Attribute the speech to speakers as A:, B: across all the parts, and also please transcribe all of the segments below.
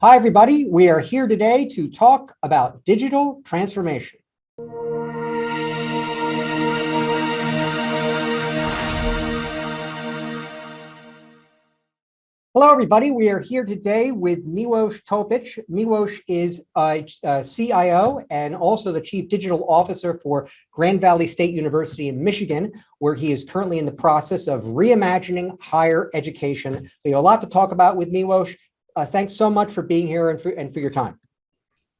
A: Hi, everybody. We are here today to talk about digital transformation. Hello, everybody. We are here today with Milos Topic. Milos is a CIO and also the Chief Digital Officer for Grand Valley State University in Michigan, where he is currently in the process of reimagining higher education. We have a lot to talk about with Milos. Thanks so much for being here and for your time.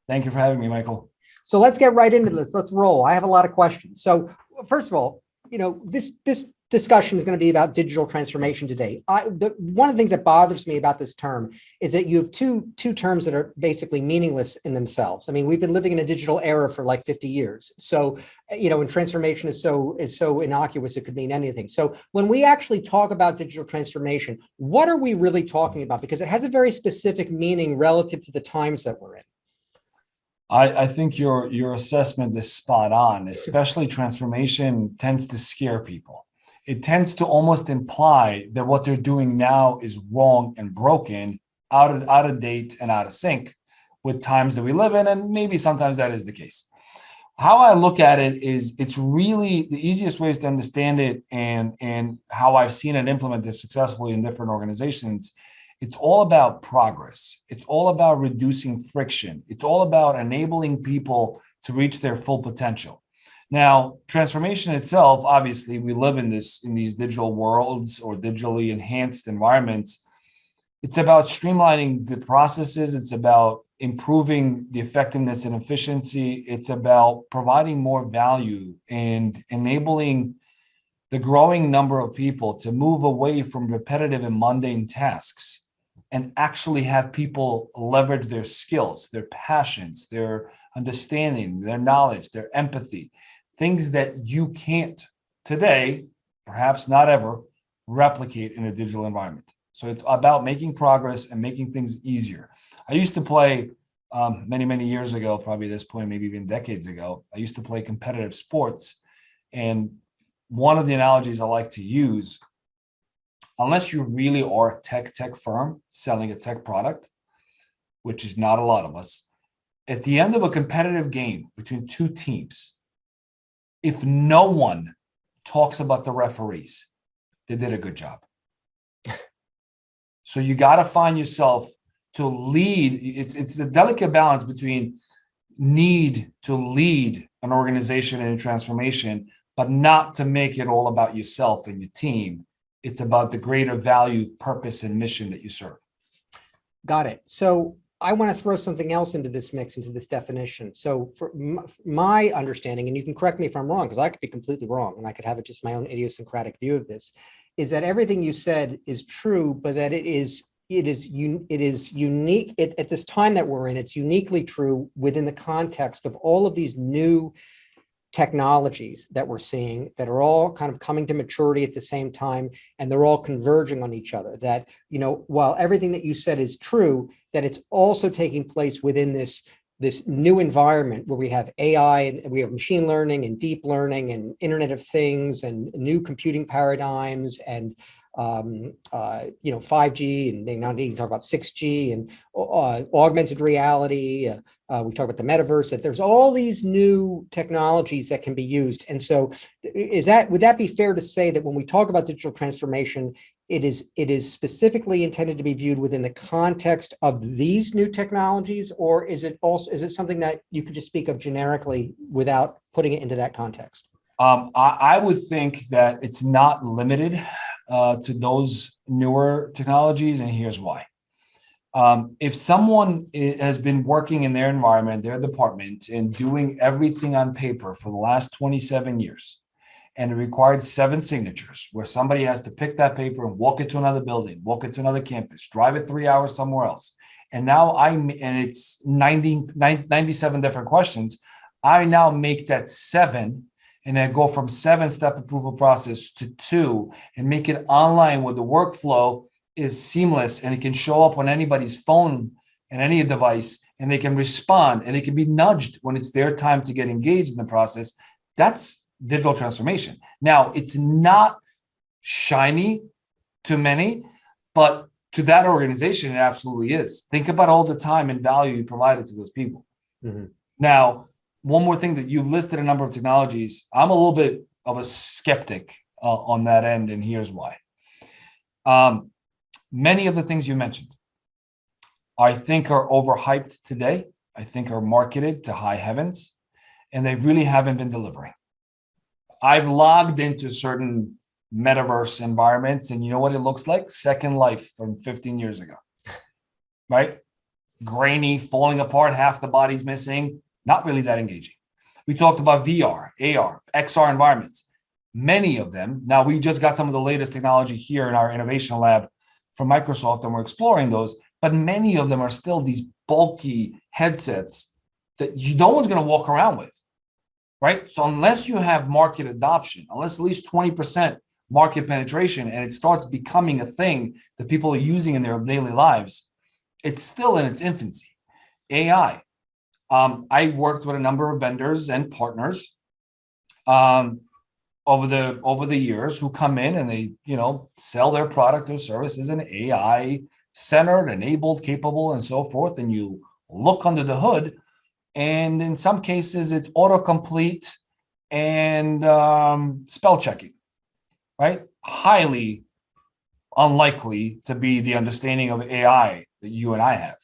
B: Thank you for having me, Michael.
A: So let's get right into this. Let's roll. I have a lot of questions. So first of all, this discussion is going to be about digital transformation today. One of the things that bothers me about this term is that you have two terms that are basically meaningless in themselves. I mean, we've been living in a digital era for like 50 years. So, and transformation is so innocuous, it could mean anything. So when we actually talk about digital transformation, what are we really talking about? Because it has a very specific meaning relative to the times that we're in.
B: I think your assessment is spot on, especially transformation tends to scare people. It tends to almost imply that what they're doing now is wrong and broken, out of date and out of sync with times that we live in, and maybe sometimes that is the case. How I look at it is it's really the easiest ways to understand it and how I've seen it implemented successfully in different organizations. It's all about progress. It's all about reducing friction. It's all about enabling people to reach their full potential. Now, transformation itself, obviously, we live in these digital worlds or digitally enhanced environments. It's about streamlining the processes. It's about improving the effectiveness and efficiency. It's about providing more value and enabling the growing number of people to move away from repetitive and mundane tasks and actually have people leverage their skills, their passions, their understanding, their knowledge, their empathy, things that you can't today, perhaps not ever, replicate in a digital environment. So it's about making progress and making things easier. I used to play many years ago, probably at this point, maybe even decades ago, I used to play competitive sports. And one of the analogies I like to use, unless you really are a tech firm selling a tech product, which is not a lot of us, at the end of a competitive game between two teams, if no one talks about the referees, they did a good job. So you got to find yourself to lead. It's a delicate balance between need to lead an organization in a transformation, but not to make it all about yourself and your team. It's about the greater value, purpose, and mission that you serve.
A: Got it. So I want to throw something else into this mix, into this definition. So for my understanding, and you can correct me if I'm wrong, because I could be completely wrong, and I could have just my own idiosyncratic view of this, is that everything you said is true, but that it is unique at this time that we're in. It's uniquely true within the context of all of these new technologies that we're seeing that are all kind of coming to maturity at the same time, and they're all converging on each other. That, while everything that you said is true, that it's also taking place within this new environment where we have AI and we have machine learning and deep learning and Internet of Things and new computing paradigms and 5G, and they now need to talk about 6G and augmented reality. We talk about the Metaverse, that there's all these new technologies that can be used. And so would that be fair to say that when we talk about digital transformation, it is specifically intended to be viewed within the context of these new technologies, or is it something that you could just speak of generically without putting it into that context?
B: I would think that it's not limited to those newer technologies, and here's why. If someone has been working in their environment, their department, and doing everything on paper for the last 27 years, and it required 7 signatures, where somebody has to pick that paper and walk it to another building, walk it to another campus, drive it 3 hours somewhere else, and now it's 97 different questions, I now make that 7. And then go from 7-step approval process to 2 and make it online where the workflow is seamless and it can show up on anybody's phone and any device, and they can respond and they can be nudged when it's their time to get engaged in the process. That's digital transformation. Now, it's not shiny to many, but to that organization, it absolutely is. Think about all the time and value you provided to those people.
A: Mhm.
B: Now, one more thing that you've listed a number of technologies. I'm a little bit of a skeptic on that end, and here's why. Many of the things you mentioned, I think are overhyped today. I think are marketed to high heavens, and they really haven't been delivering. I've logged into certain metaverse environments, and you know what it looks like? Second Life from 15 years ago, right? Grainy, falling apart, half the body's missing, not really that engaging. We talked about VR, AR, XR environments. Many of them, now we just got some of the latest technology here in our innovation lab from Microsoft, and we're exploring those, but many of them are still these bulky headsets that no one's going to walk around with, right? So unless you have market adoption, unless at least 20% market penetration, and it starts becoming a thing that people are using in their daily lives, it's still in its infancy. AI. I worked with a number of vendors and partners over the years who come in and they, sell their product or service as an AI centered, enabled, capable, and so forth. And you look under the hood, and in some cases it's autocomplete and spell checking, right? Highly unlikely to be the understanding of AI that you and I have.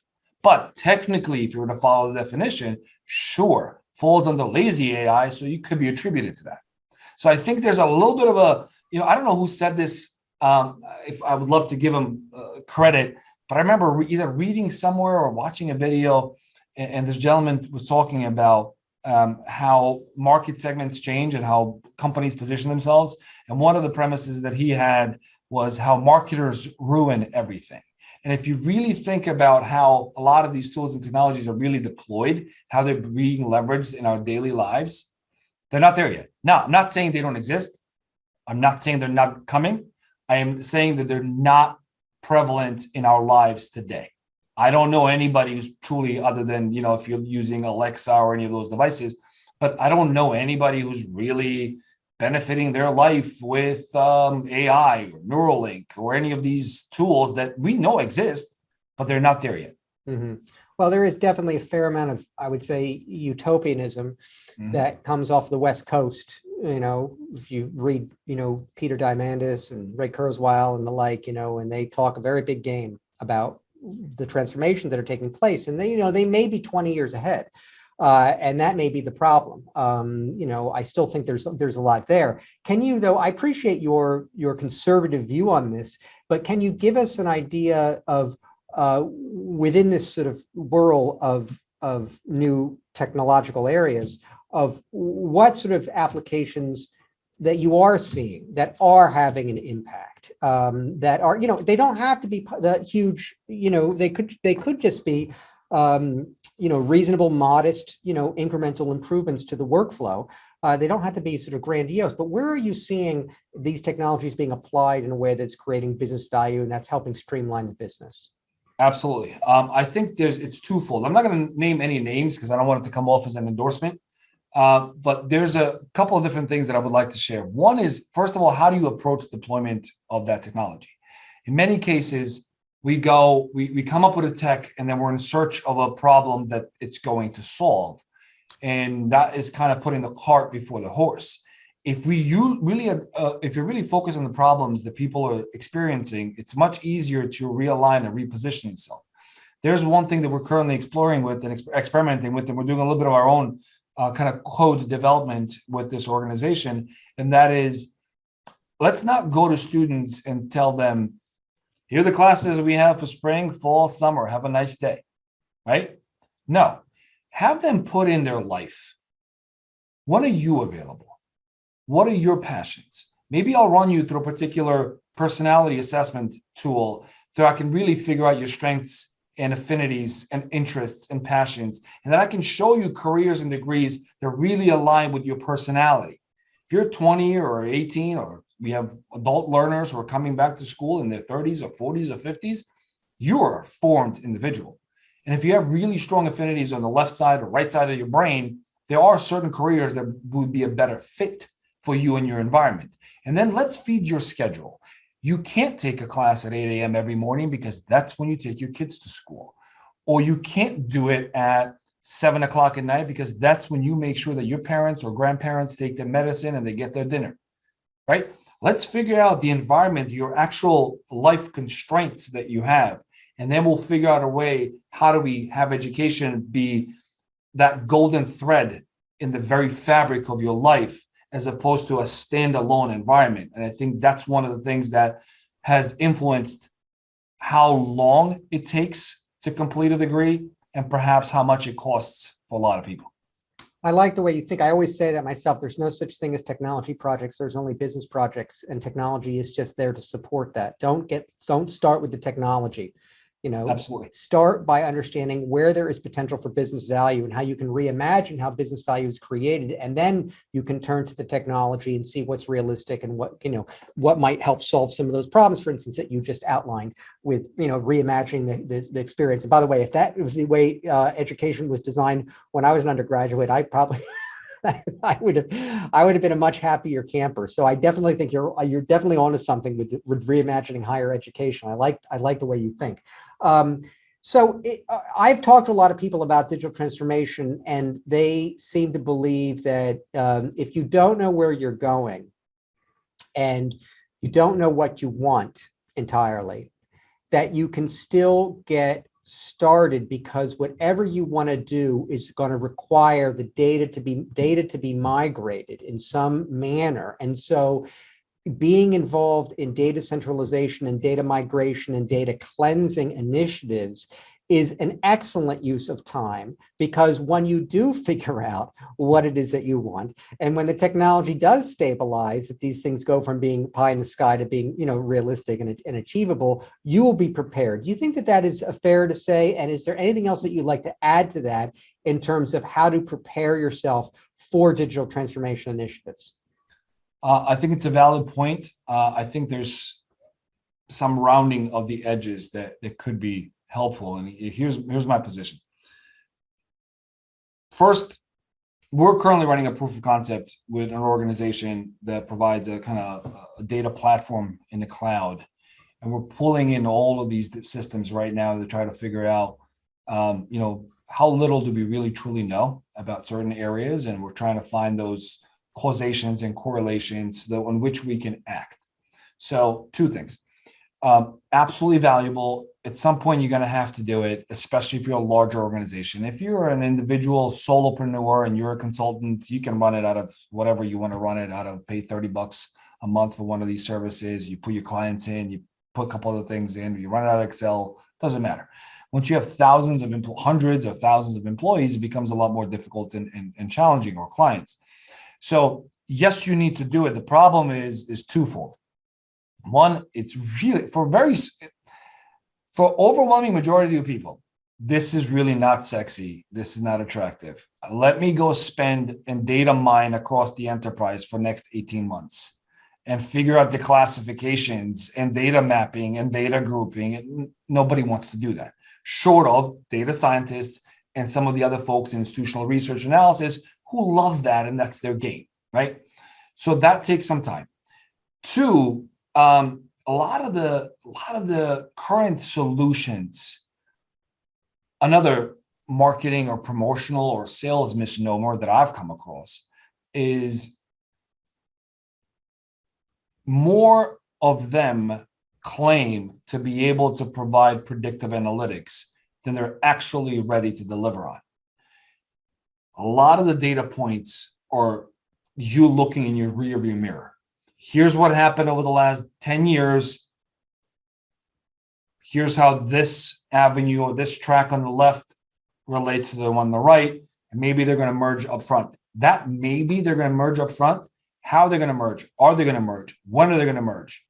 B: But technically, if you were to follow the definition, sure, falls under lazy AI, so you could be attributed to that. So I think there's a little bit of a, I don't know who said this. If I would love to give him credit, but I remember either reading somewhere or watching a video, and this gentleman was talking about how market segments change and how companies position themselves. And one of the premises that he had was how marketers ruin everything. And if you really think about how a lot of these tools and technologies are really deployed, how they're being leveraged in our daily lives, they're not there yet. Now, I'm not saying they don't exist. I'm not saying they're not coming. I am saying that they're not prevalent in our lives today. I don't know anybody who's truly, other than, if you're using Alexa or any of those devices, but I don't know anybody who's really benefiting their life with AI or Neuralink or any of these tools that we know exist, but they're not there yet.
A: Mm-hmm. Well, there is definitely a fair amount of, I would say, utopianism that comes off the West Coast. If you read, Peter Diamandis and Ray Kurzweil and the like, and they talk a very big game about the transformations that are taking place, and they may be 20 years ahead. And that may be the problem. I still think there's a lot there. Can you, though, I appreciate your conservative view on this, but can you give us an idea of within this sort of whirl of new technological areas, of what sort of applications that you are seeing that are having an impact, that are, they don't have to be that huge, they could just be reasonable, modest, incremental improvements to the workflow. They don't have to be sort of grandiose, but where are you seeing these technologies being applied in a way that's creating business value and that's helping streamline the business?
B: Absolutely. I think it's twofold. I'm not going to name any names because I don't want it to come off as an endorsement. But there's a couple of different things that I would like to share. One is, first of all, how do you approach deployment of that technology? In many cases, we come up with a tech, and then we're in search of a problem that it's going to solve. And that is kind of putting the cart before the horse. If you really focus on the problems that people are experiencing, it's much easier to realign and reposition yourself. There's one thing that we're currently exploring with and experimenting with, and we're doing a little bit of our own kind of code development with this organization. And that is, let's not go to students and tell them, here are the classes we have for spring, fall, summer, have a nice day, right? No, have them put in their life. When are you available? What are your passions? Maybe I'll run you through a particular personality assessment tool so I can really figure out your strengths and affinities and interests and passions. And then I can show you careers and degrees that really align with your personality. If you're 20 or 18, or we have adult learners who are coming back to school in their 30s or 40s or 50s, you're a formed individual. And if you have really strong affinities on the left side or right side of your brain, there are certain careers that would be a better fit for you and your environment. And then let's feed your schedule. You can't take a class at 8 a.m. every morning because that's when you take your kids to school. Or you can't do it at 7 o'clock at night because that's when you make sure that your parents or grandparents take their medicine and they get their dinner, right? Let's figure out the environment, your actual life constraints that you have. And then we'll figure out a way, how do we have education be that golden thread in the very fabric of your life, as opposed to a standalone environment. And I think that's one of the things that has influenced how long it takes to complete a degree and perhaps how much it costs for a lot of people.
A: I like the way you think. I always say that myself. There's no such thing as technology projects. There's only business projects, and technology is just there to support that. Don't start with the technology.
B: Absolutely.
A: Start by understanding where there is potential for business value and how you can reimagine how business value is created. And then you can turn to the technology and see what's realistic and what might help solve some of those problems, for instance, that you just outlined with, reimagining the experience. And by the way, if that was the way education was designed when I was an undergraduate, I probably I would have been a much happier camper. So I definitely think you're definitely onto something with reimagining higher education. I like the way you think. I've talked to a lot of people about digital transformation, and they seem to believe that if you don't know where you're going and you don't know what you want entirely, that you can still get started, because whatever you want to do is going to require the data to be migrated in some manner. And so being involved in data centralization and data migration and data cleansing initiatives is an excellent use of time, because when you do figure out what it is that you want, and when the technology does stabilize, that these things go from being pie in the sky to being, realistic and achievable, you will be prepared. Do you think that is fair to say? And is there anything else that you'd like to add to that in terms of how to prepare yourself for digital transformation initiatives?
B: I think it's a valid point. I think there's some rounding of the edges that could be helpful. And here's my position. First, we're currently running a proof of concept with an organization that provides a kind of a data platform in the cloud. And we're pulling in all of these systems right now to try to figure out, how little do we really truly know about certain areas. And we're trying to find those causations and correlations on which we can act. So 2 things. Absolutely valuable. At some point, you're going to have to do it, especially if you're a larger organization. If you're an individual solopreneur and you're a consultant, you can run it out of whatever you want to run it out of, pay $30 a month for one of these services. You put your clients in, you put a couple other things in, you run it out of Excel, doesn't matter. Once you have hundreds or thousands of employees, it becomes a lot more difficult and challenging, or clients. So yes, you need to do it. The problem is twofold. One, it's really for overwhelming majority of people, this is really not sexy. This is not attractive. Let me go spend and data mine across the enterprise for next 18 months and figure out the classifications and data mapping and data grouping. And nobody wants to do that, short of data scientists and some of the other folks in institutional research analysis who love that, and that's their game, right? So that takes some time. 2, a lot of the current solutions, another marketing or promotional or sales misnomer that I've come across is more of them claim to be able to provide predictive analytics than they're actually ready to deliver on. A lot of the data points are you looking in your rearview mirror. Here's what happened over the last 10 years. Here's how this avenue or this track on the left relates to the one on the right. And maybe they're going to merge up front. That maybe they're going to merge up front. How they're going to merge? Are they going to merge? When are they going to merge?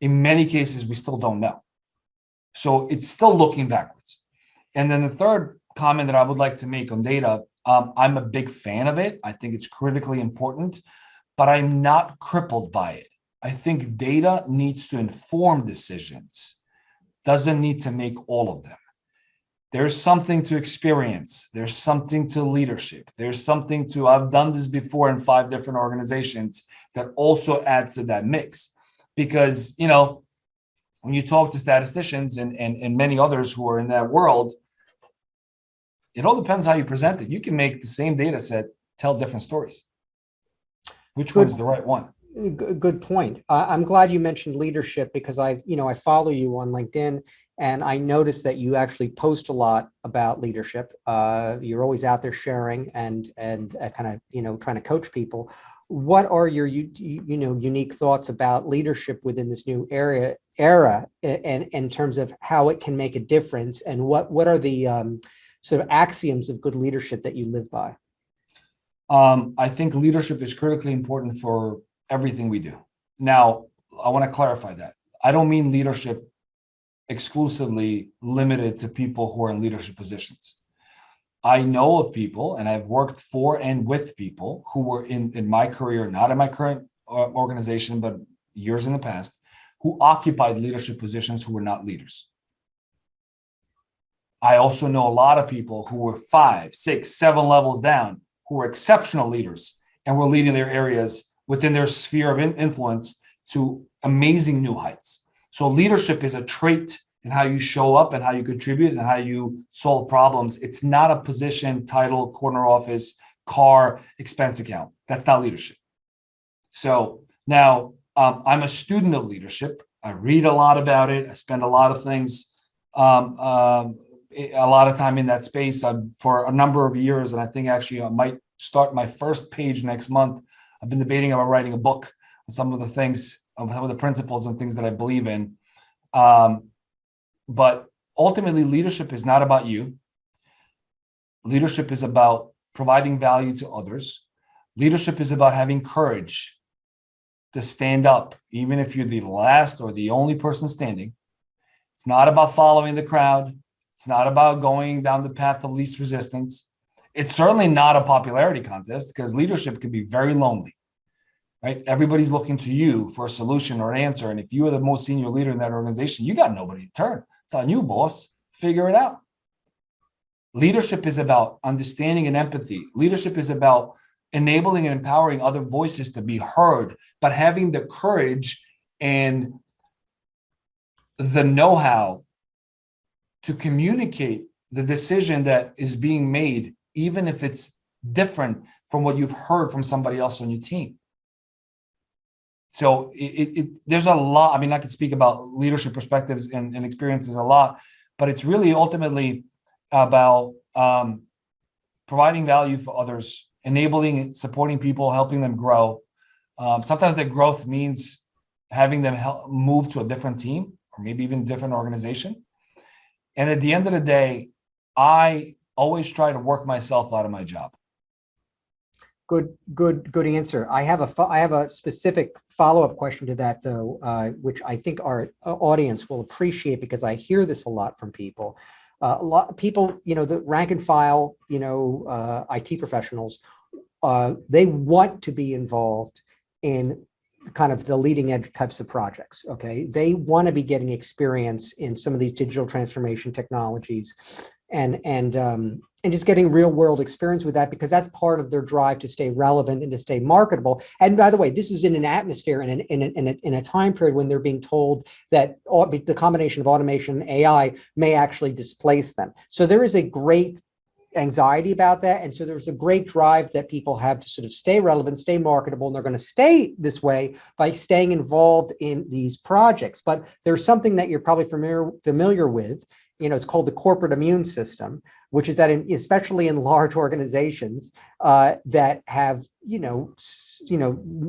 B: In many cases, we still don't know. So it's still looking backwards. And then the third comment that I would like to make on data, I'm a big fan of it. I think it's critically important, but I'm not crippled by it. I think data needs to inform decisions, doesn't need to make all of them. There's something to experience. There's something to leadership. There's something to, I've done this before in 5 different organizations, that also adds to that mix. because, when you talk to statisticians and many others who are in that world, it all depends how you present it. You can make the same data set tell different stories. Which one is the right one?
A: Good point. I'm glad you mentioned leadership because I follow you on LinkedIn, and I noticed that you actually post a lot about leadership. You're always out there sharing and kind of trying to coach people. What are your unique thoughts about leadership within this new era and in terms of how it can make a difference, and what are the sort of axioms of good leadership that you live by?
B: I think leadership is critically important for everything we do. Now, I want to clarify that. I don't mean leadership exclusively limited to people who are in leadership positions. I know of people, and I've worked for and with people who were in my career, not in my current organization, but years in the past, who occupied leadership positions who were not leaders. I also know a lot of people who were 5, 6, 7 levels down, who were exceptional leaders and were leading their areas within their sphere of influence to amazing new heights. So leadership is a trait in how you show up and how you contribute and how you solve problems. It's not a position, title, corner office, car, expense account. That's not leadership. So now I'm a student of leadership. I read a lot about it. I spend a lot of things, a lot of time in that space for a number of years. And I think actually I might start my first page next month. I've been debating about writing a book on some of the things, some of the principles and things that I believe in. But ultimately, leadership is not about you. Leadership is about providing value to others. Leadership is about having courage to stand up, even if you're the last or the only person standing. It's not about following the crowd. It's not about going down the path of least resistance. It's certainly not a popularity contest, because leadership can be very lonely, right? Everybody's looking to you for a solution or an answer. And if you are the most senior leader in that organization, you got nobody to turn. It's on you, boss. Figure it out. Leadership is about understanding and empathy. Leadership is about enabling and empowering other voices to be heard, but having the courage and the know-how to communicate the decision that is being made, even if it's different from what you've heard from somebody else on your team. So there's a lot. I mean, I could speak about leadership perspectives and experiences a lot, but it's really ultimately about providing value for others, enabling, supporting people, helping them grow. Sometimes that growth means having them help move to a different team or maybe even a different organization. And at the end of the day, I always try to work myself out of my job.
A: Good answer. I have a specific follow-up question to that, though, which I think our audience will appreciate, because I hear this a lot from people. A lot of people, the rank and file, IT professionals, they want to be involved in kind of the leading edge types of projects. Okay, they want to be getting experience in some of these digital transformation technologies, and just getting real world experience with that, because that's part of their drive to stay relevant and to stay marketable. And by the way, this is in an atmosphere and in a time period when they're being told that the combination of automation and AI may actually displace them. So there is a great anxiety about that. And so there's a great drive that people have to sort of stay relevant, stay marketable, and they're going to stay this way by staying involved in these projects. But there's something that you're probably familiar with. It's called the corporate immune system, which is that especially in large organizations that have,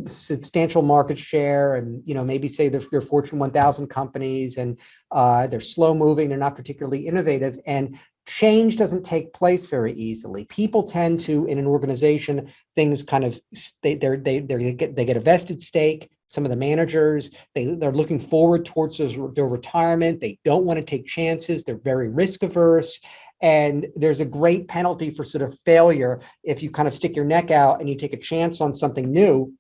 A: substantial market share, and, maybe say they're Fortune 1000 companies, and they're slow moving, they're not particularly innovative, and change doesn't take place very easily. People tend to, in an organization, things kind of they get a vested stake. Some of the managers, they're looking forward towards their retirement. They don't want to take chances. They're very risk averse. And there's a great penalty for sort of failure if you kind of stick your neck out and you take a chance on something new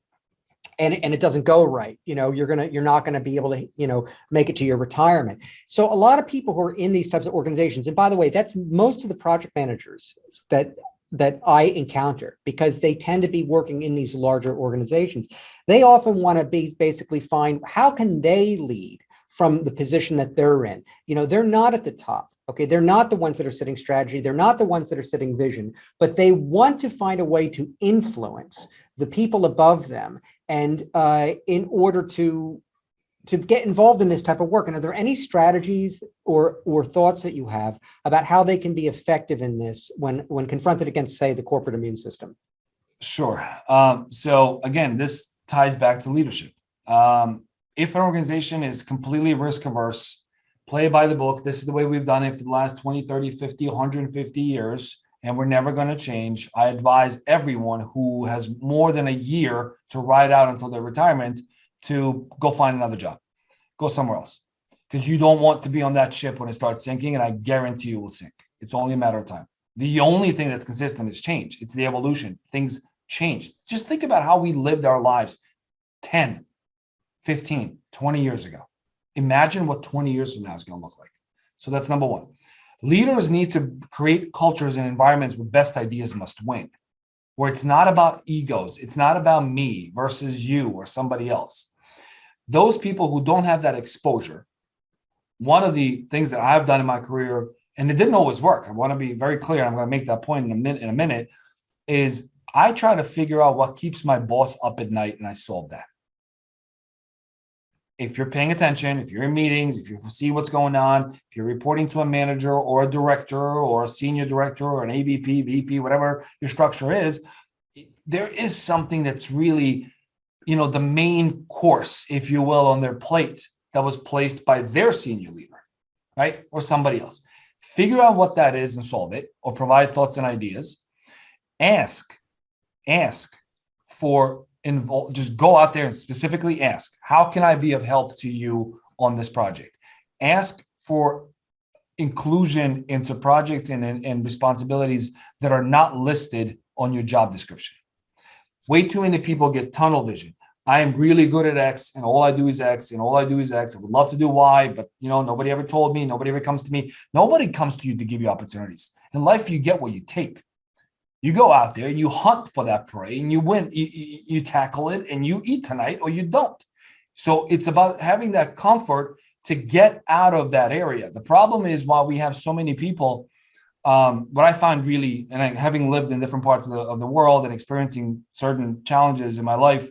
A: and it doesn't go right. You're not gonna be able to, make it to your retirement. So a lot of people who are in these types of organizations, and by the way, that's most of the project managers that that I encounter, because they tend to be working in these larger organizations. They often want to be basically find how can they lead from the position that they're in. They're not at the top. Okay, they're not the ones that are setting strategy. They're not the ones that are setting vision, but they want to find a way to influence the people above them, and in order to get involved in this type of work. And are there any strategies or thoughts that you have about how they can be effective in this when confronted against, say, the corporate immune system?
B: Sure. So again, this ties back to leadership. If an organization is completely risk averse, play by the book, this is the way we've done it for the last 20, 30, 50, 150 years, and we're never going to change, I advise everyone who has more than a year to ride out until their retirement to go find another job, go somewhere else, because you don't want to be on that ship when it starts sinking, and I guarantee you will sink. It's only a matter of time. The only thing that's consistent is change. It's the evolution. Things change. Just think about how we lived our lives 10, 15, 20 years ago. Imagine what 20 years from now is going to look like. So that's number one. Leaders need to create cultures and environments where best ideas must win, where it's not about egos. It's not about me versus you or somebody else. Those people who don't have that exposure, one of the things that I've done in my career, and it didn't always work, I want to be very clear, I'm going to make that point in a minute, is I try to figure out what keeps my boss up at night, and I solve that. If you're paying attention, if you're in meetings, if you see what's going on, if you're reporting to a manager or a director or a senior director or an AVP, VP, whatever your structure is, there is something that's really, the main course, if you will, on their plate that was placed by their senior leader, right? Or somebody else. Figure out what that is and solve it, or provide thoughts and ideas. Ask for just go out there and specifically ask, how can I be of help to you on this project? Ask for inclusion into projects and responsibilities that are not listed on your job description. Way too many people get tunnel vision. I am really good at X, and all I do is X, and all I do is X. I would love to do Y, but nobody ever told me, nobody ever comes to me. Nobody comes to you to give you opportunities. In life, you get what you take. You go out there and you hunt for that prey, and you win. You tackle it, and you eat tonight, or you don't. So it's about having that comfort to get out of that area. The problem is, while we have so many people, what I find really, and having lived in different parts of the world and experiencing certain challenges in my life,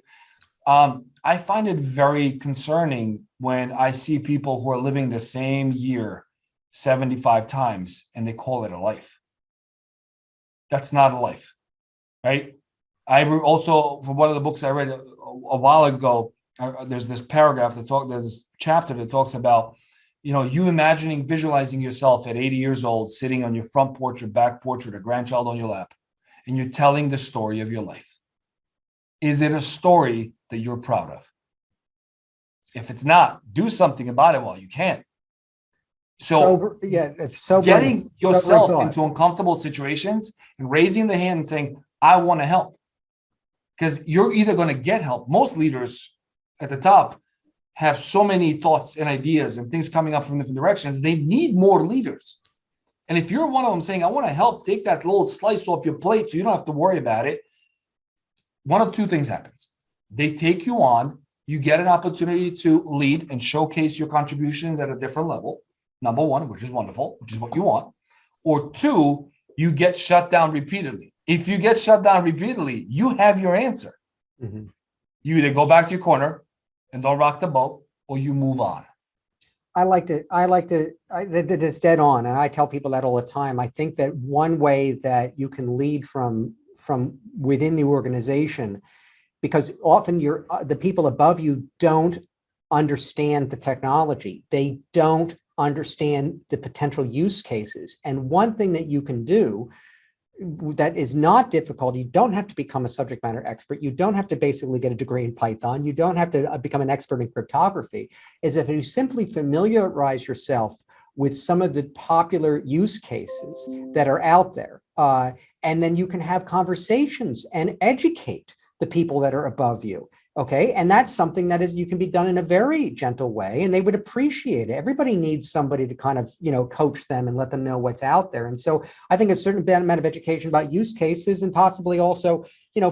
B: I find it very concerning when I see people who are living the same year 75 times and they call it a life. That's not a life, right? I also, from one of the books I read a while ago, there's this paragraph there's this chapter that talks about, you imagining, visualizing yourself at 80 years old, sitting on your front porch or back porch with a grandchild on your lap, and you're telling the story of your life. Is it a story that you're proud of? If it's not, do something about it while you can. So
A: it's so
B: getting yourself into uncomfortable situations and raising the hand and saying, I want to help. Because you're either going to get help. Most leaders at the top have so many thoughts and ideas and things coming up from different directions. They need more leaders. And if you're one of them saying, I want to help, take that little slice off your plate so you don't have to worry about it, one of two things happens. They take you on, you get an opportunity to lead and showcase your contributions at a different level. Number one, which is wonderful, which is what you want. Or two, you get shut down repeatedly. If you get shut down repeatedly, you have your answer. Mm-hmm. You either go back to your corner and don't rock the boat, or you move on.
A: That's dead on. And I tell people that all the time. I think that one way that you can lead from within the organization, because often the people above you don't understand the technology. They don't understand the potential use cases. And one thing that you can do that is not difficult, you don't have to become a subject matter expert. You don't have to basically get a degree in Python. You don't have to become an expert in cryptography, is if you simply familiarize yourself with some of the popular use cases that are out there. And then you can have conversations and educate the people that are above you. Okay. And that's something that is, you can be done in a very gentle way and they would appreciate it. Everybody needs somebody to kind of, coach them and let them know what's out there. And so I think a certain amount of education about use cases and possibly also,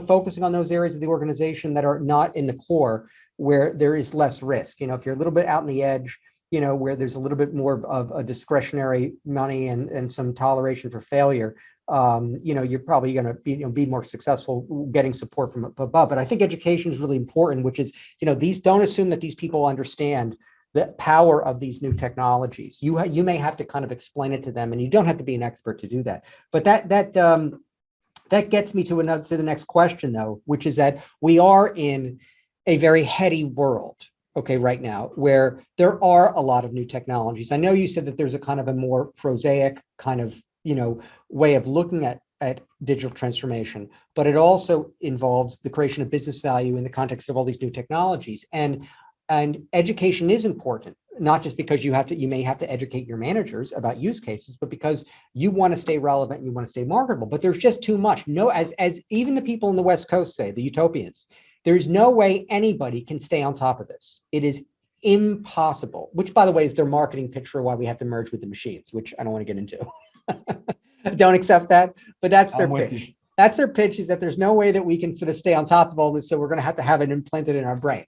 A: focusing on those areas of the organization that are not in the core where there is less risk. If you're a little bit out on the edge, where there's a little bit more of a discretionary money and some toleration for failure, you're probably going to be more successful getting support from above. But I think education is really important, which is, these don't assume that these people understand the power of these new technologies. You may have to kind of explain it to them, and you don't have to be an expert to do that. But that gets me to the next question, though, which is that we are in a very heady world, okay, right now, where there are a lot of new technologies. I know you said that there's a kind of a more prosaic kind of, way of looking at digital transformation, but it also involves the creation of business value in the context of all these new technologies. And education is important, not just because you may have to educate your managers about use cases, but because you want to stay relevant and you want to stay marketable. But there's just too much. No, as even the people in the West Coast say, the utopians, there's no way anybody can stay on top of this. It is impossible, which, by the way, is their marketing pitch for why we have to merge with the machines, which I don't want to get into. Don't accept that, but that's their pitch. That's their pitch, is that there's no way that we can sort of stay on top of all this, so we're going to have it implanted in our brain.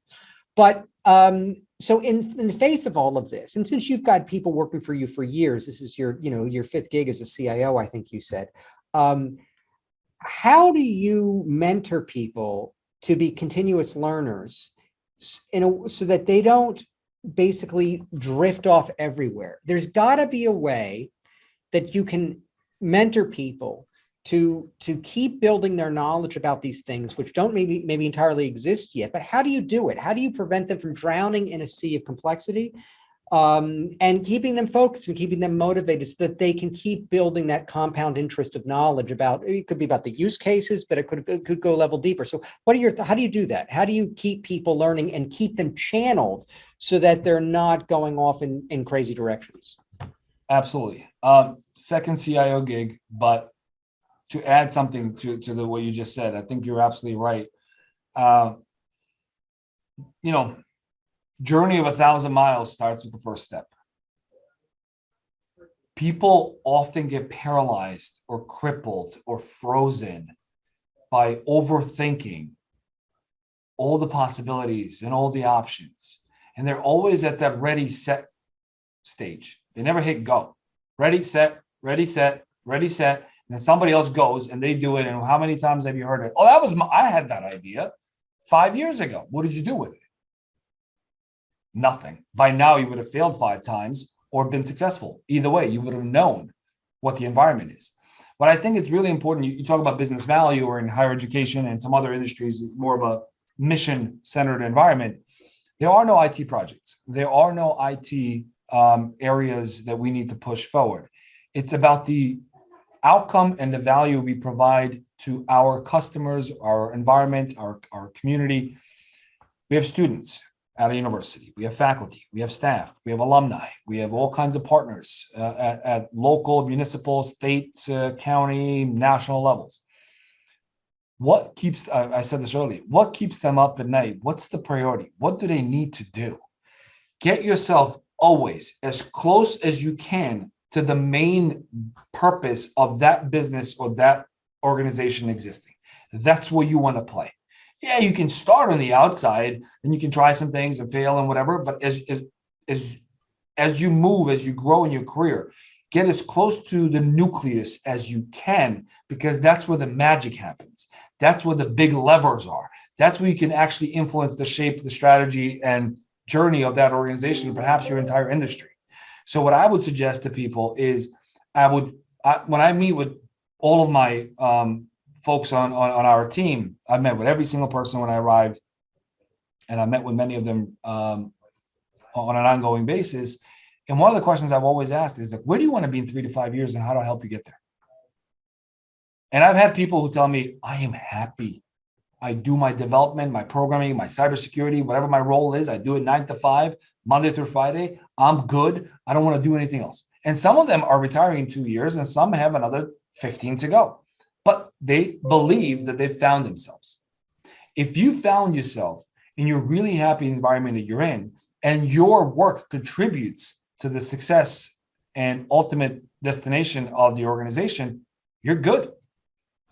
A: But so in the face of all of this, and since you've got people working for you for years, this is your fifth gig as a CIO, I think you said. How do you mentor people to be continuous learners so that they don't basically drift off everywhere? There's got to be a way that you can mentor people to keep building their knowledge about these things, which don't maybe entirely exist yet. But how do you do it? How do you prevent them from drowning in a sea of complexity, and keeping them focused and keeping them motivated so that they can keep building that compound interest of knowledge about, it could be about the use cases, but it could go a level deeper. So how do you do that? How do you keep people learning and keep them channeled so that they're not going off in crazy directions?
B: Absolutely. Second CIO gig, but to add something to what you just said, I think you're absolutely right. Journey of 1,000 miles starts with the first step. People often get paralyzed or crippled or frozen by overthinking all the possibilities and all the options. And they're always at that ready, set stage. They never hit go. Ready, set, ready, set, ready, set. And then somebody else goes and they do it. And how many times have you heard it? Oh, I had that idea 5 years ago. What did you do with it? Nothing. By now, you would have failed 5 times or been successful. Either way, you would have known what the environment is. But I think it's really important. You talk about business value, or in higher education and some other industries, more of a mission-centered environment. There are no IT projects. There are no IT areas that we need to push forward. It's about the outcome and the value we provide to our customers, our environment, our community. We have students at a university, we have faculty, we have staff, we have alumni, we have all kinds of partners at local, municipal, state, county, national levels. What keeps, I said this earlier, what keeps them up at night? What's the priority? What do they need to do? Get yourself always as close as you can to the main purpose of that business or that organization existing. That's where you want to play. Yeah, you can start on the outside and you can try some things and fail and whatever, but as you move, as you grow in your career, get as close to the nucleus as you can, because that's where the magic happens. That's where the big levers are. That's where you can actually influence the shape, the strategy, and journey of that organization, and perhaps your entire industry. So what I would suggest to people is when I meet with all of my folks on our team, I met with every single person when I arrived, and I met with many of them on an ongoing basis. And one of the questions I've always asked is, like, where do you want to be in 3 to 5 years, and how do I help you get there? And I've had people who tell me, I am happy. I do my development, my programming, my cybersecurity, whatever my role is. I do it 9 to 5, Monday through Friday. I'm good. I don't want to do anything else. And some of them are retiring in 2 years, and some have another 15 to go. But they believe that they've found themselves. If you found yourself and you're really happy in the environment that you're in, and your work contributes to the success and ultimate destination of the organization, you're good.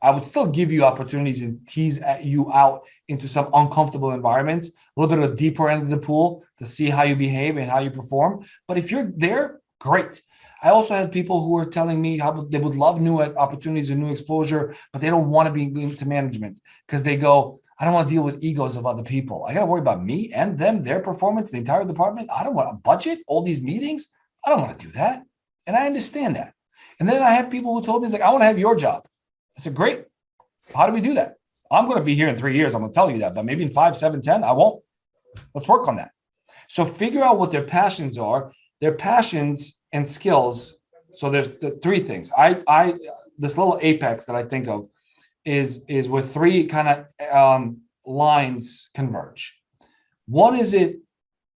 B: I would still give you opportunities and tease you out into some uncomfortable environments, a little bit of a deeper end of the pool to see how you behave and how you perform. But if you're there, great. I also had people who were telling me how they would love new opportunities and new exposure, but they don't want to be into management because they go, I don't want to deal with egos of other people. I got to worry about me and them, their performance, the entire department. I don't want a budget, all these meetings. I don't want to do that. And I understand that. And then I have people who told me, it's like, I want to have your job. I said, great. How do we do that? I'm going to be here in 3 years. I'm going to tell you that, but maybe in 5, 7, 10, I won't. Let's work on that. So figure out what their passions are, their passions and skills. So there's the three things. I this little apex that I think of is where three kind of lines converge. One is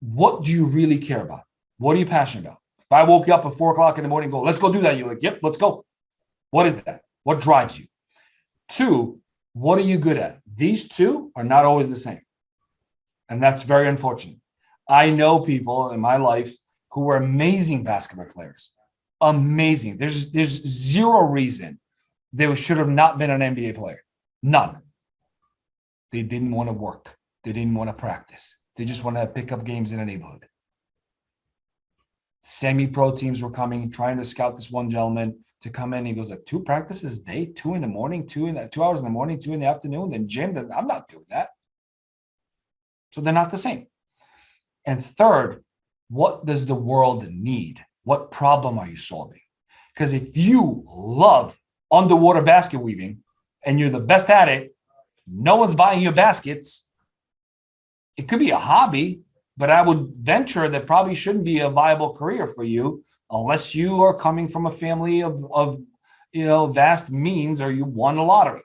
B: what do you really care about? What are you passionate about? If I woke you up at 4 o'clock in the morning and go, let's go do that. You're like, yep, let's go. What is that? What drives you? 2, what are you good at? These two are not always the same. And that's very unfortunate. I know people in my life who were amazing basketball players. Amazing. There's zero reason they should have not been an NBA player. None. They didn't want to work. They didn't want to practice. They just want to pick up games in a neighborhood. Semi-pro teams were coming, trying to scout this one gentleman to come in. He goes, like 2 practices a day, 2 in the morning, 2 hours in the morning, 2 in the afternoon, then gym. Then I'm not doing that. So they're not the same. And third, what does the world need? What problem are you solving? Because if you love underwater basket weaving and you're the best at it, no one's buying your baskets. It could be a hobby, but I would venture that probably shouldn't be a viable career for you unless you are coming from a family of vast means or you won the lottery.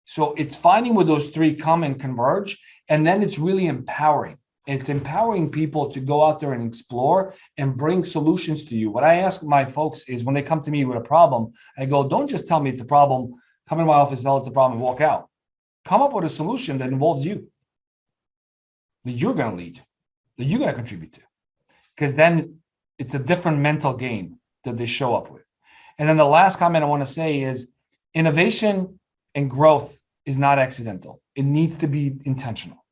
B: So it's finding where those three come and converge, and then it's really empowering. It's empowering people to go out there and explore and bring solutions to you. What I ask my folks is when they come to me with a problem, I go, don't just tell me it's a problem, come in my office, tell it's a problem, and walk out. Come up with a solution that involves you, that you're going to lead, that you're going to contribute to. Because then it's a different mental game that they show up with. And then the last comment I want to say is innovation and growth is not accidental. It needs to be intentional.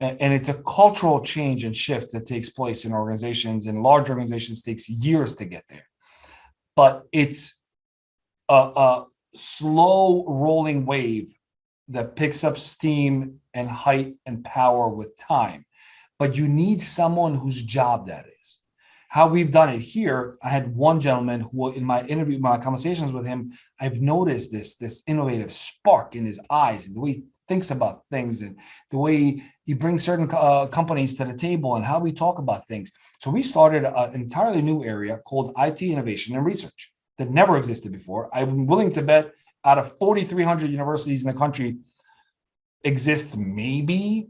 B: And it's a cultural change and shift that takes place in organizations, and large organizations takes years to get there. But it's a slow rolling wave that picks up steam and height and power with time. But you need someone whose job that is. How we've done it here, I had one gentleman who in my interview, my conversations with him, I've noticed this innovative spark in his eyes and the way he thinks about things and the way he brings certain companies to the table and how we talk about things. So we started an entirely new area called IT innovation and research that never existed before. I'm willing to bet out of 4,300 universities in the country exists maybe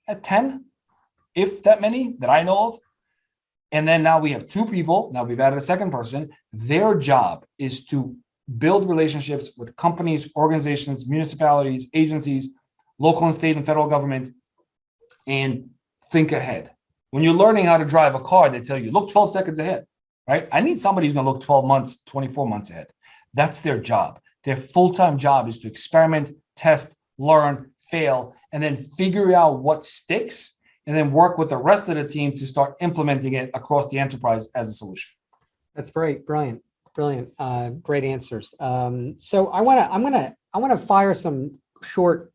B: at 10, if that many that I know of. And then now we have 2 people. Now we've added a second person. Their job is to build relationships with companies, organizations, municipalities, agencies, local and state and federal government, and think ahead. When you're learning how to drive a car, they tell you, look 12 seconds ahead, right? I need somebody who's going to look 12 months, 24 months ahead. That's their job. Their full-time job is to experiment, test, learn, fail, and then figure out what sticks, and then work with the rest of the team to start implementing it across the enterprise as a solution.
A: That's great. Brilliant. Great answers. So I'm going to fire some short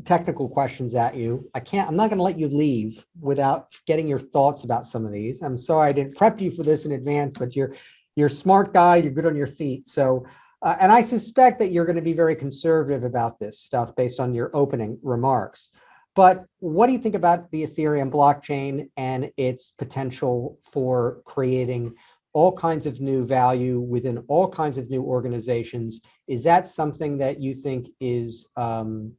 A: technical questions at you. I'm not going to let you leave without getting your thoughts about some of these. I'm sorry I didn't prep you for this in advance, but you're a smart guy. You're good on your feet. So, and I suspect that you're going to be very conservative about this stuff based on your opening remarks. But what do you think about the Ethereum blockchain and its potential for creating all kinds of new value within all kinds of new organizations? Is that something that you think is been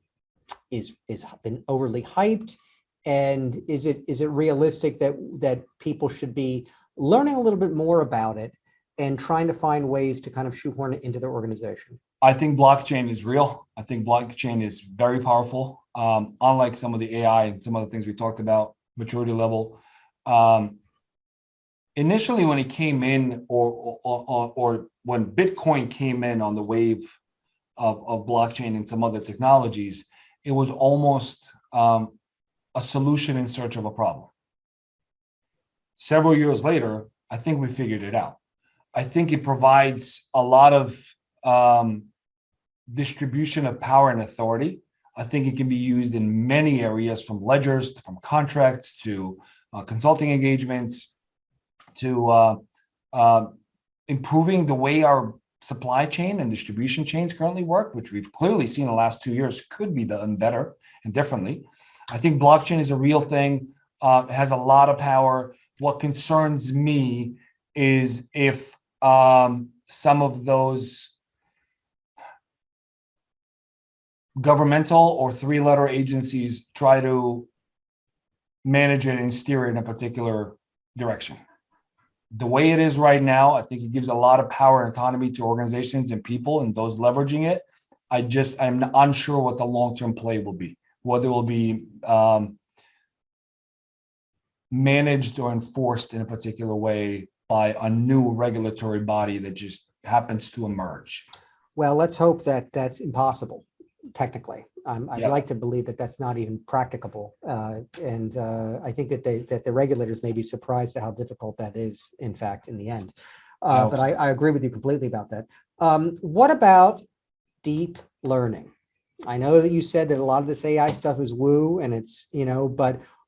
A: overly hyped? And is it realistic that people should be learning a little bit more about it and trying to find ways to kind of shoehorn it into their organization?
B: I think blockchain is real. I think blockchain is very powerful. unlike some of the AI and some of the things we talked about, maturity level. Initially, when it came in, or when Bitcoin came in on the wave of blockchain and some other technologies, it was almost a solution in search of a problem. Several years later, I think we figured it out. I think it provides a lot of distribution of power and authority. I think it can be used in many areas, from ledgers, from contracts to consulting engagements, to improving the way our supply chain and distribution chains currently work, which we've clearly seen in the last 2 years could be done better and differently. I think blockchain is a real thing. It has a lot of power. What concerns me is if some of those governmental or three-letter agencies try to manage it and steer it in a particular direction. The way it is right now, I think it gives a lot of power and autonomy to organizations and people and those leveraging it. I'm unsure what the long-term play will be, whether it will be managed or enforced in a particular way by a new regulatory body that just happens to emerge.
A: Well, let's hope that that's impossible, technically. I'd
B: Yeah.
A: like to believe that that's not even practicable. And I think that the regulators may be surprised at how difficult that is, in fact, in the end. But I agree with you completely about that. What about deep learning? I know that you said that a lot of this AI stuff is woo, and it's,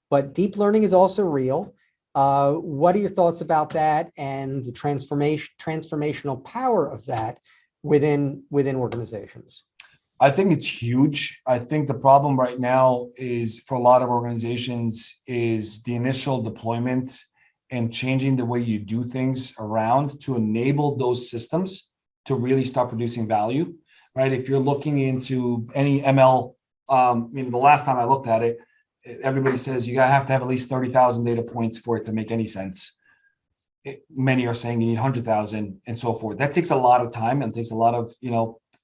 A: but deep learning is also real. What are your thoughts about that and the transformational power of that within organizations?
B: I think it's huge. I think the problem right now is, for a lot of organizations, is the initial deployment and changing the way you do things around to enable those systems to really start producing value, right? If you're looking into any ML, the last time I looked at it, everybody says you have to have at least 30,000 data points for it to make any sense. Many are saying you need 100,000 and so forth. That takes a lot of time and takes a lot of,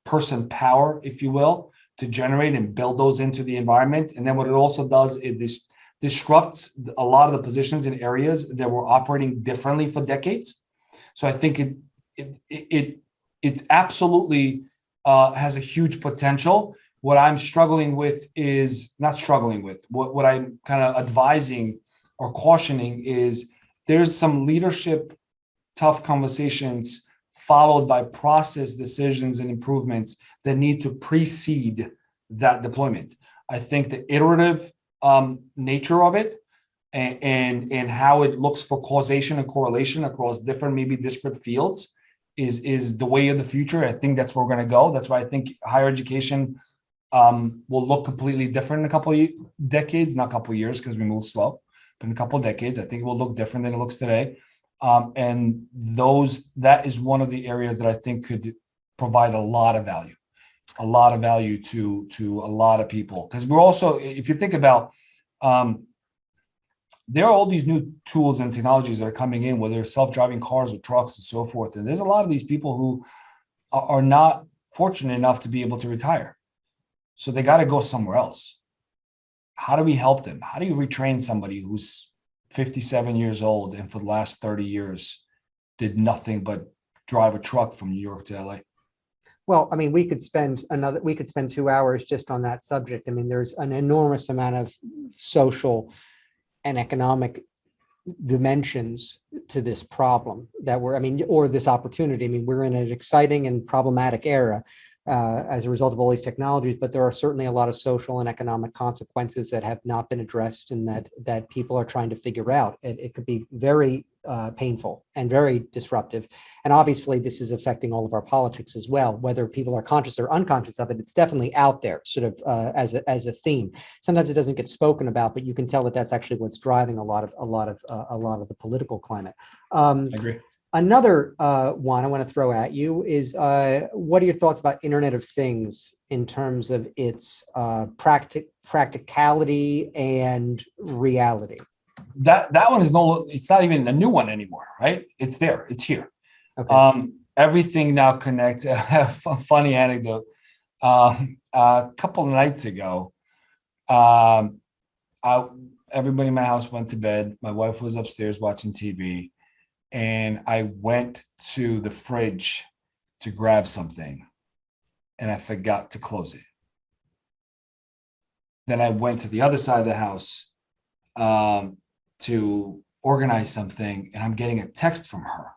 B: person power, if you will, to generate and build those into the environment. And then what it also does is this disrupts a lot of the positions in areas that were operating differently for decades. So I think it absolutely has a huge potential. What I'm struggling with is not struggling with. What I'm kind of advising or cautioning is there's some leadership tough conversations followed by process decisions and improvements that need to precede that deployment. I think the iterative nature of it and how it looks for causation and correlation across different, maybe disparate fields is the way of the future. I think that's where we're going to go. That's why I think higher education will look completely different in a couple of decades, not a couple of years because we move slow, but in a couple of decades, I think it will look different than it looks today. And that is one of the areas that I think could provide a lot of value to a lot of people. Because we're also, if you think about, there are all these new tools and technologies that are coming in, whether it's self-driving cars or trucks and so forth. And there's a lot of these people who are not fortunate enough to be able to retire. So they got to go somewhere else. How do we help them? How do you retrain somebody who's 57 years old and for the last 30 years did nothing but drive a truck from New York to LA?
A: Well, we could spend 2 hours just on that subject. There's an enormous amount of social and economic dimensions to this problem or this opportunity. We're in an exciting and problematic era as a result of all these technologies, but there are certainly a lot of social and economic consequences that have not been addressed and that people are trying to figure out. It could be very painful and very disruptive. And obviously this is affecting all of our politics as well, whether people are conscious or unconscious of it. It's definitely out there sort of as a theme. Sometimes it doesn't get spoken about, but you can tell that that's actually what's driving a lot of the political climate.
B: I agree.
A: Another one I want to throw at you is what are your thoughts about Internet of Things in terms of its practicality and reality?
B: That one is it's not even a new one anymore, right? It's there, it's here.
A: Okay.
B: Everything now connects. A funny anecdote. A couple of nights ago, Um, everybody in my house went to bed. My wife was upstairs watching TV, and I went to the fridge to grab something, and I forgot to close it. Then I went to the other side of the house to organize something, and I'm getting a text from her.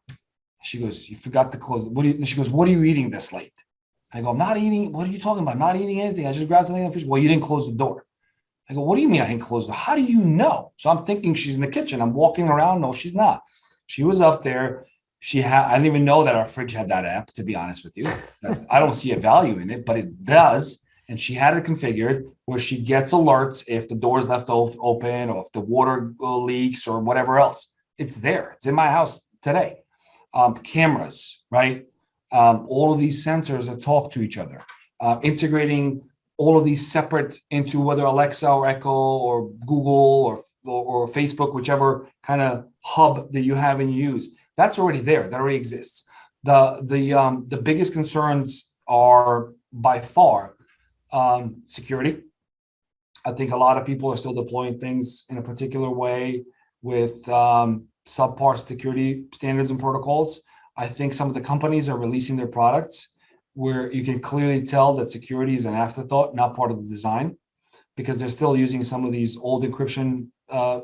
B: She goes, "You forgot to close it. What do you?" She goes, "What are you eating this late?" I go, "I'm not eating. What are you talking about? I'm not eating anything. I just grabbed something in the fridge." "Well, you didn't close the door." I go, "What do you mean I didn't close the door? How do you know?" So I'm thinking she's in the kitchen. I'm walking around. No, she's not. She was up there. I didn't even know that our fridge had that app, to be honest with you. I don't see a value in it, but it does. And she had it configured where she gets alerts if the door is left open or if the water leaks or whatever else. It's there. It's in my house today. Cameras, right? All of these sensors that talk to each other, integrating all of these separate into whether Alexa or Echo or Google or Facebook, whichever kind of hub that you have and use. That's already there. That already exists. The biggest concerns are by far security. I think a lot of people are still deploying things in a particular way with subpar security standards and protocols. I think some of the companies are releasing their products where you can clearly tell that security is an afterthought, not part of the design, because they're still using some of these old encryption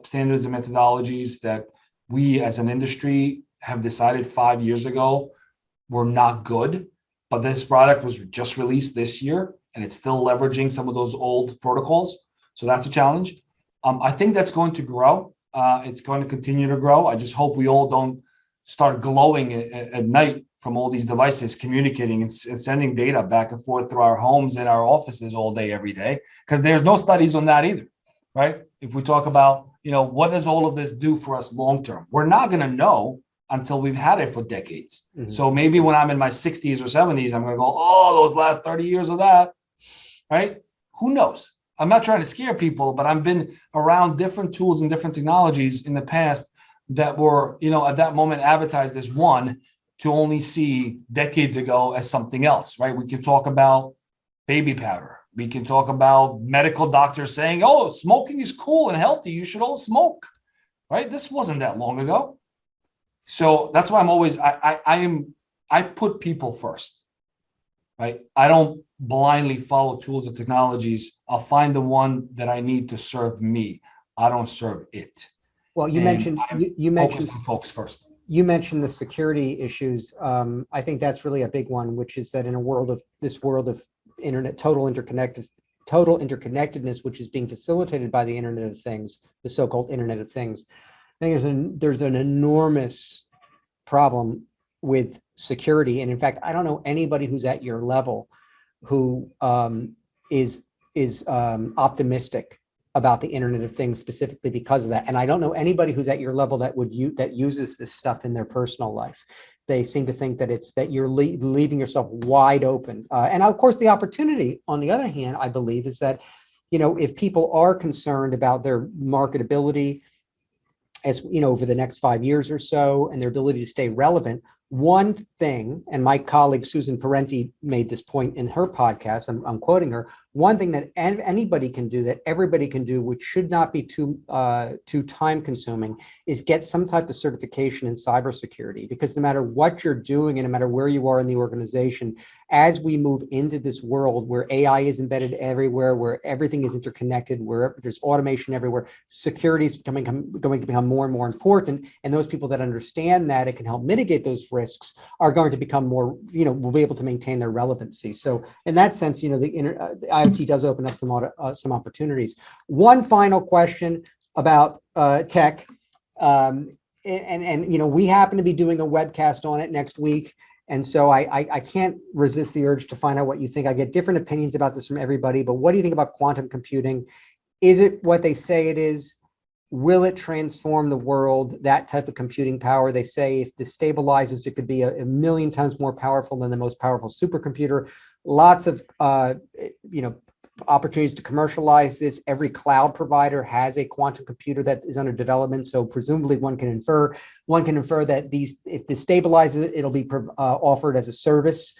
B: standards and methodologies that we as an industry have decided 5 years ago were not good. But this product was just released this year, and it's still leveraging some of those old protocols. So that's a challenge. I think that's going to grow. It's going to continue to grow. I just hope we all don't start glowing at night from all these devices communicating and sending data back and forth through our homes and our offices all day, every day, because there's no studies on that either, right? If we talk about, what does all of this do for us long term? We're not going to know until we've had it for decades. Mm-hmm. So maybe when I'm in my 60s or 70s, I'm going to go, oh, those last 30 years of that, right? Who knows? I'm not trying to scare people, but I've been around different tools and different technologies in the past that were, at that moment advertised as one to only see decades ago as something else, right? We can talk about baby powder. We can talk about medical doctors saying, oh, smoking is cool and healthy. You should all smoke, right? This wasn't that long ago. So that's why I'm always, I put people first, right? I don't blindly follow tools and technologies. I'll find the one that I need to serve me. I don't serve it.
A: Well, you mentioned
B: folks first.
A: You mentioned the security issues. I think that's really a big one, which is that in a world of internet, total interconnectedness, which is being facilitated by the Internet of Things, the so-called Internet of Things. I think there's an enormous problem with security, and in fact, I don't know anybody who's at your level who is optimistic about the Internet of Things specifically because of that. And I don't know anybody who's at your level that uses this stuff in their personal life. They seem to think that you're leaving yourself wide open. And of course, the opportunity, on the other hand, I believe, is that, if people are concerned about their marketability, as over the next 5 years or so, and their ability to stay relevant, one thing, and my colleague Susan Parenti made this point in her podcast, I'm quoting her, one thing that anybody can do, that everybody can do, which should not be too time consuming, is get some type of certification in cybersecurity. Because no matter what you're doing and no matter where you are in the organization, as we move into this world where AI is embedded everywhere, where everything is interconnected, where there's automation everywhere, security is going to become more and more important. And those people that understand that it can help mitigate those risks are going to become more, will be able to maintain their relevancy. So in that sense, the IoT does open up some opportunities. One final question about tech. And we happen to be doing a webcast on it next week. And so I can't resist the urge to find out what you think. I get different opinions about this from everybody, but what do you think about quantum computing? Is it what they say it is? Will it transform the world? That type of computing power, they say, if this stabilizes, it could be a million times more powerful than the most powerful supercomputer. Lots of opportunities to commercialize this. Every cloud provider has a quantum computer that is under development. So presumably one can infer that if this stabilizes, it'll be offered as a service,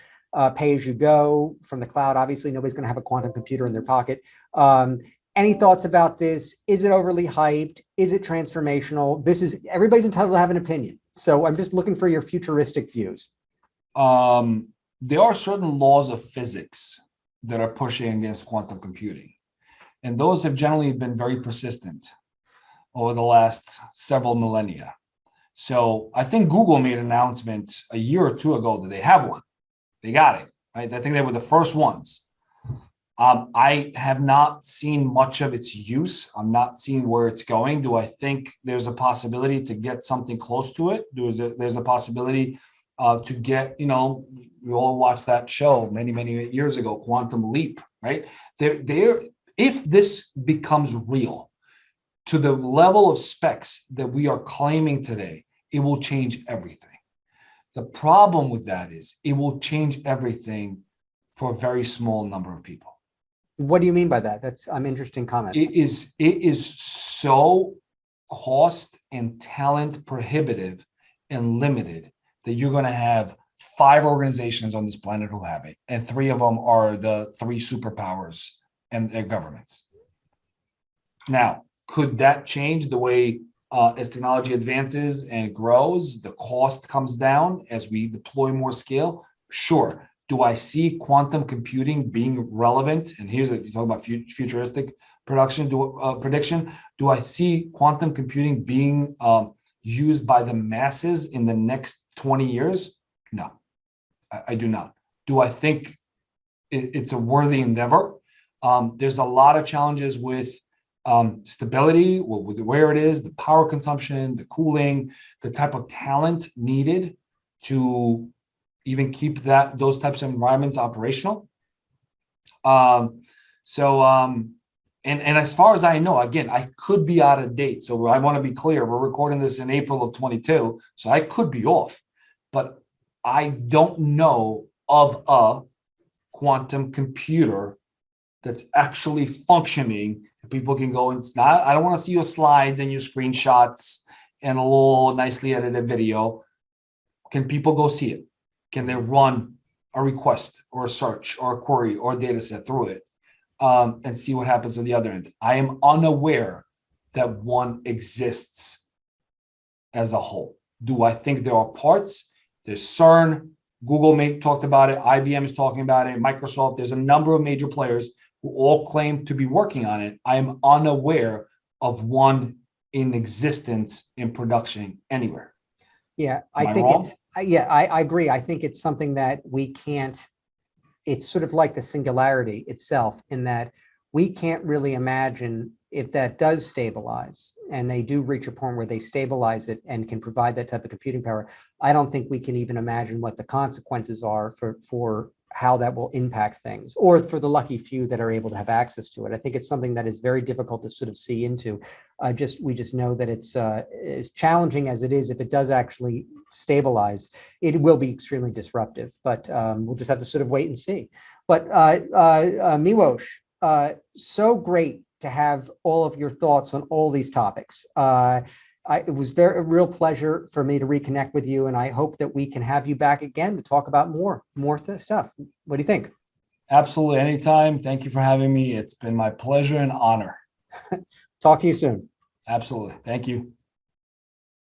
A: pay as you go from the cloud. Obviously, nobody's going to have a quantum computer in their pocket. Any thoughts about this? Is it overly hyped? Is it transformational? Everybody's entitled to have an opinion. So I'm just looking for your futuristic views.
B: There are certain laws of physics that are pushing against quantum computing, and those have generally been very persistent over the last several millennia. So I think Google made an announcement a year or two ago that they have one. They got it, right? I think they were the first ones. I have not seen much of its use. I'm not seeing where it's going. Do I think there's a possibility to get something close to it? There's a possibility to get, we all watched that show many, many years ago, Quantum Leap, right? If this becomes real to the level of specs that we are claiming today, it will change everything. The problem with that is it will change everything for a very small number of people.
A: What do you mean by that? That's an interesting comment.
B: It is so cost and talent prohibitive and limited that you're going to have 5 organizations on this planet who'll have it, and 3 of them are the 3 superpowers and their governments. Now, could that change the way as technology advances and grows, the cost comes down as we deploy more scale? Sure. Do I see quantum computing being relevant? And here's you talk about futuristic prediction. Do I see quantum computing being used by the masses in the next 20 years? No, I do not. Do I think it's a worthy endeavor? There's a lot of challenges with stability, with where it is, the power consumption, the cooling, the type of talent needed to even keep those types of environments operational. And as far as I know, again, I could be out of date. So I want to be clear, we're recording this in April of 22, so I could be off, but I don't know of a quantum computer that's actually functioning. People can go and I don't want to see your slides and your screenshots and a little nicely edited video. Can people go see it? Can they run a request or a search or a query or a data set through it and see what happens on the other end? I am unaware that one exists as a whole. Do I think there are parts? There's CERN, Google talked about it, IBM is talking about it, Microsoft. There's a number of major players who all claim to be working on it. I am unaware of one in existence in production anywhere.
A: Yeah, I agree. I think it's something that we can't, it's sort of like the singularity itself, in that we can't really imagine if that does stabilize and they do reach a point where they stabilize it and can provide that type of computing power. I don't think we can even imagine what the consequences are for how that will impact things, or for the lucky few that are able to have access to it. I think it's something that is very difficult to sort of see into. We just know that it's as challenging as it is. If it does actually stabilize, it will be extremely disruptive. But we'll just have to sort of wait and see. But Milos, so great to have all of your thoughts on all these topics. It was a real pleasure for me to reconnect with you, and I hope that we can have you back again to talk about more stuff. What do you think?
B: Absolutely. Anytime. Thank you for having me. It's been my pleasure and honor.
A: Talk to you soon.
B: Absolutely. Thank you.